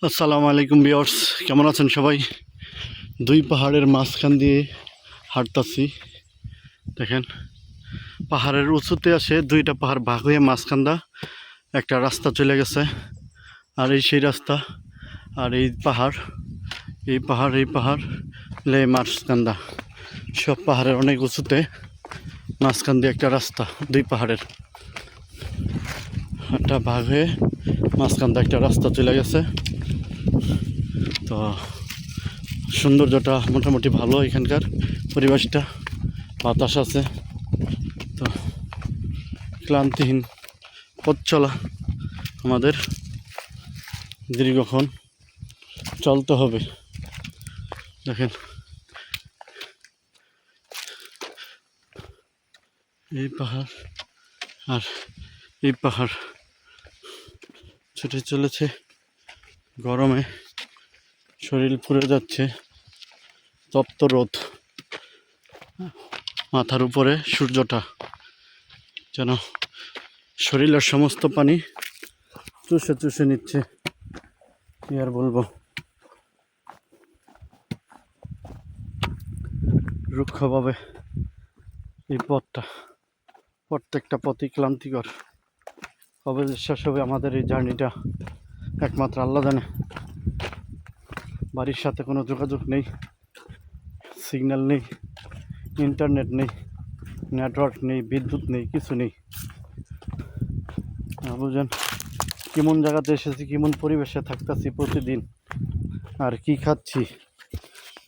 আসসালামু আলাইকুম ভিউয়ার্স, কেমন আছেন সবাই? দুই পাহাড়ের মাঝখান দিয়ে হাঁটতাছি। দেখেন, পাহাড়ের উঁচুতে আসে দুইটা পাহাড় ভাগ হয়ে মাঝখানটা একটা রাস্তা চলে গেছে। আর এই সেই রাস্তা, আর এই পাহাড়, এই পাহাড়, এই পাহাড় লে মাঝখানটা সব পাহাড়ের অনেক উঁচুতে মাঝখান দিয়ে একটা রাস্তা, দুই পাহাড়ের একটা ভাগ হয়ে মাঝখান দিয়ে একটা রাস্তা চলে গেছে। তো সৌন্দর্যটা মোটামুটি ভালো, এখানকার পরিবেশটা, বাতাস আছে। তো ক্লান্তিহীন পথ চলা আমাদের, দীর্ঘক্ষণ চলতে হবে। দেখেন, এই পাহাড় আর এই পাহাড় ছুটে চলেছে, গরমে শরীর পুড়ে যাচ্ছে। তপ্ত রোদ, মাথার উপরে সূর্যটা যেন শরীরের সমস্ত পানি চুষে চুষে নিচ্ছে। কি আর বলবো, রুক্ষভাবে এই পথটা, প্রত্যেকটা পথই ক্লান্তিকর। কবে যে শেষ হবে আমাদের এই জার্নিটা একমাত্র আল্লাহ জানে। বাড়ির সাথে কোনো যোগাযোগ নেই, সিগন্যাল নেই, ইন্টারনেট নেই, নেটওয়ার্ক নেই, বিদ্যুৎ নেই, কিছু নেই। বুঝেন কেমন জায়গাতে এসেছি, কেমন পরিবেশে থাকতেছি প্রতিদিন, আর কি খাচ্ছি।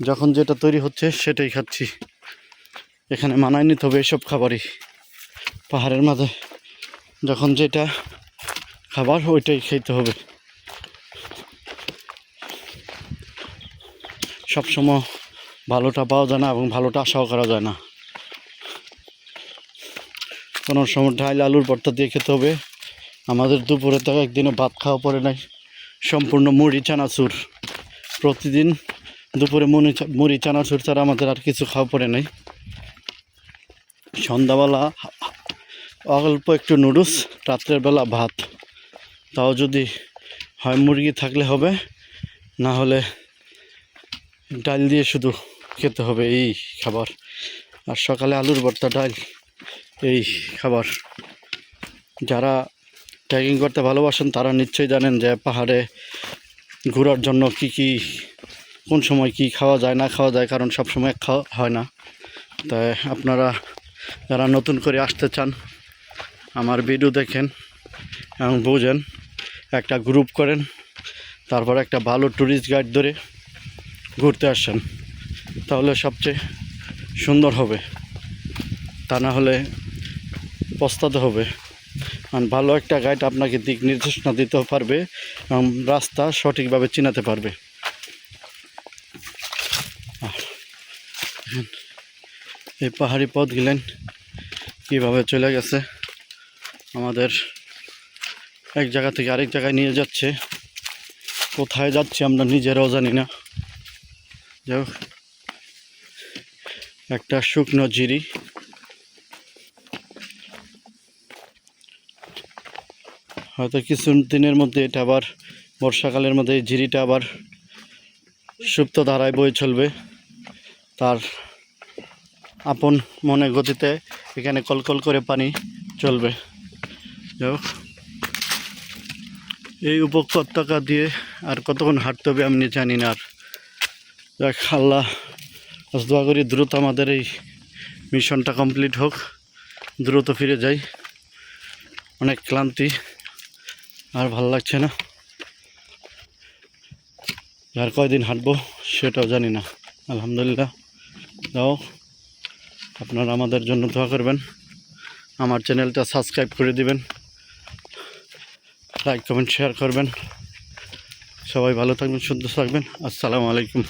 যখন যেটা তৈরি হচ্ছে সেটাই খাচ্ছি। এখানে মানায় নিতে হবে এসব খাবারই। পাহাড়ের মাঝে যখন যেটা খাবার ওইটাই খেতে হবে। সবসময় ভালোটা পাওয়া যায় না এবং ভালোটা আশাও করা যায় না। কোনো সময় ডাল আলুর ভর্তা দিয়ে খেতে হবে। আমাদের দুপুরে তো একদিনও ভাত খাওয়া পড়ে নাই, সম্পূর্ণ মুড়ি চানাচুর। প্রতিদিন দুপুরে মুড়ি চানাচুর ছাড়া আমাদের আর কিছু খাওয়া পড়ে নাই। সন্ধ্যাবেলা অল্প একটু নুডলস, রাত্রের বেলা ভাত, তাও যদি হয় মুরগি থাকলে হবে, না হলে ডাল দিয়ে শুধু খেতে হবে, এই খাবার। আর সকালে আলুর ভর্তা, ডাল, এই খাবার। যারা ট্রেকিং করতে ভালোবাসেন তারা নিশ্চয়ই জানেন যে পাহাড়ে ঘোরার জন্য কি কোন সময় কি খাওয়া যায় না খাওয়া যায়, কারণ সব সময় খাওয়া হয় না। তাই আপনারা যারা নতুন করে আসতে চান, আমার ভিডিও দেখেন এবং বুঝেন, একটা গ্রুপ করেন, তারপর একটা ভালো ট্যুরিস্ট গাইড ধরে ঘুরতে আসেন, তাহলে সবচেয়ে সুন্দর হবে। তা না হলে পস্তাতে হবে। আর ভালো একটা গাইড আপনাকে দিক নির্দেশনা দিতে পারবে এবং রাস্তা সঠিকভাবে চিনাতে পারবে। এই পাহাড়ি পথ গেলেন কীভাবে চলে গেছে, আমাদের এক জায়গা থেকে আরেক জায়গায় নিয়ে যাচ্ছে। কোথায় যাচ্ছি আমরা নিজেরাও জানি না। যাই হোক, একটা শুকনো ঝিরি, হয়তো কিছু দিনের মধ্যে এটা আবার বর্ষাকালের মধ্যে এই ঝিরিটা আবার সুপ্ত ধারায় বয়ে চলবে, তার আপন মনে গতিতে এখানে কলকল করে পানি চলবে। যাই হোক, এই উপত্যকা দিয়ে আর কতক্ষণ হাঁটতে হবে আমি জানি না। আর যাক, আল্লাহ দোয়া করি দ্রুত আমাদের এই মিশনটা কমপ্লিট হোক, দ্রুত ফিরে যাই। অনেক ক্লান্তি, আর ভালো লাগছে না। আর কয়দিন হাঁটবো সেটাও জানি না। আলহামদুলিল্লাহ। যাও, আপনারা আমাদের জন্য দোয়া করবেন, আমার চ্যানেলটা সাবস্ক্রাইব করে দিবেন, লাইক কমেন্ট শেয়ার করবেন। সবাই ভালো থাকবেন, সুস্থ থাকবেন। আসসালামু আলাইকুম।